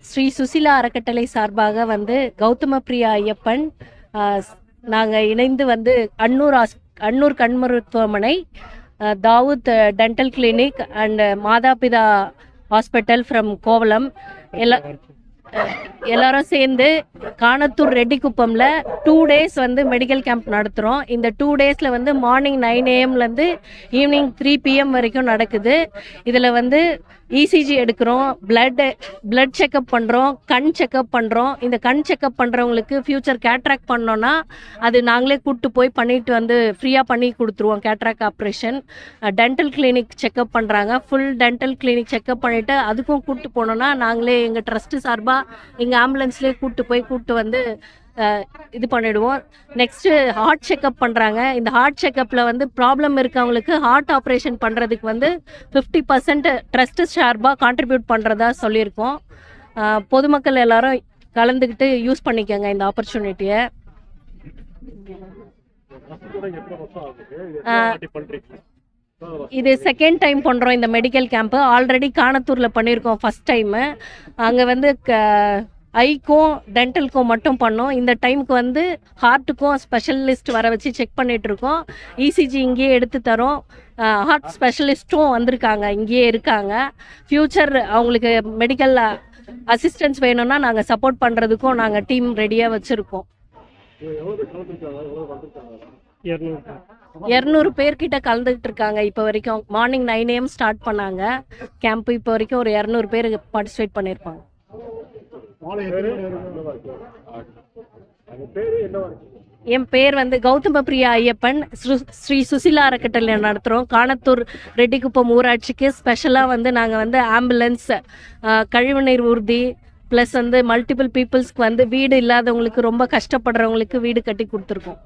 ஸ்ரீ சுசிலா அறக்கட்டளை சார்பாக வந்து கௌதம பிரியா ஐயப்பன் நாங்கள் இணைந்து வந்து அன்னூர் கண் மருத்துவமனை, Dawood dental clinic and Mathapitha hospital from Kovalam எல்லாரும் சேர்ந்து காணத்தூர் ரெட்டிக்குப்பமில் 2 days வந்து மெடிக்கல் கேம்ப் நடத்துகிறோம். இந்த 2 daysல வந்து மார்னிங் 9 AM ஈவினிங் 3 PM வரைக்கும் நடக்குது. இதில் வந்து இசிஜி எடுக்கிறோம், பிளட் செக்கப் பண்ணுறோம், கண் செக்கப் பண்ணுறோம். இந்த கண் செக்கப் பண்ணுறவங்களுக்கு ஃப்யூச்சர் கேட்ராக்ட் பண்ணோன்னா அது நாங்களே கூப்பிட்டு போய் பண்ணிட்டு வந்து ஃப்ரீயாக பண்ணி கொடுத்துருவோம் cataract operation. Dental clinic checkup பண்ணுறாங்க, ஃபுல் டென்டல் கிளினிக் செக்கப் பண்ணிவிட்டு அதுக்கும் கூப்பிட்டு போனோன்னா நாங்களே எங்கள் ட்ரஸ்ட்டு சார்பாக எங்கள் ஆம்புலன்ஸ்லேயே கூப்பிட்டு வந்து இது பண்ணிடுவோம். நெக்ஸ்ட்டு ஹார்ட் செக்கப் பண்ணுறாங்க. இந்த ஹார்ட் செக்கப்பில் வந்து ப்ராப்ளம் இருக்கவங்களுக்கு ஹார்ட் ஆப்ரேஷன் பண்ணுறதுக்கு வந்து 50% ட்ரஸ்ட்டு சார்பாக கான்ட்ரிபியூட் பண்ணுறதா சொல்லியிருக்கோம். பொதுமக்கள் எல்லாரும் கலந்துக்கிட்டு யூஸ் பண்ணிக்கோங்க இந்த ஆப்பர்ச்சுனிட்டியை. இது செகண்ட் டைம் பண்ணுறோம் இந்த மெடிக்கல் கேம்ப்பு. ஆல்ரெடி காணத்தூரில் பண்ணியிருக்கோம் ஃபஸ்ட் டைமு. அங்கே வந்து ஐக்கும் டென்டலுக்கும் மட்டும் பண்ணோம். இந்த டைமுக்கு வந்து ஹார்ட்டுக்கும் ஸ்பெஷலிஸ்ட் வர வச்சு செக் பண்ணிகிட்ருக்கோம். இசிஜி இங்கேயே எடுத்து தரோம். ஹார்ட் ஸ்பெஷலிஸ்ட்டும் வந்திருக்காங்க, இங்கேயே இருக்காங்க. ஃப்யூச்சர் அவங்களுக்கு மெடிக்கல் அசிஸ்டன்ஸ் வேணும்னா நாங்கள் சப்போர்ட் பண்ணுறதுக்கும் நாங்கள் டீம் ரெடியாக வச்சுருக்கோம். 200 பேர்கிட்ட கலந்துக்கிட்டு இருக்காங்க இப்போ வரைக்கும். மார்னிங் 9 AM ஸ்டார்ட் பண்ணாங்க கேம்ப்பு. இப்போ வரைக்கும் ஒரு 200 பேர் பார்ட்டிசிபேட் பண்ணியிருப்பாங்க. என் பேர் வந்து கௌதம பிரியா ஐயப்பன். ஸ்ரீ சுசிலா அறக்கட்டளை நடத்துகிறோம். காணத்தூர் ரெட்டிக்குப்பம் ஊராட்சிக்கு ஸ்பெஷலாக வந்து நாங்கள் வந்து ஆம்புலன்ஸ், கழிவுநீர் ஊர்தி, ப்ளஸ் வந்து மல்டிபிள் பீப்புள்ஸ்க்கு வந்து வீடு இல்லாதவங்களுக்கு, ரொம்ப கஷ்டப்படுறவங்களுக்கு வீடு கட்டி கொடுத்துருக்கோம்.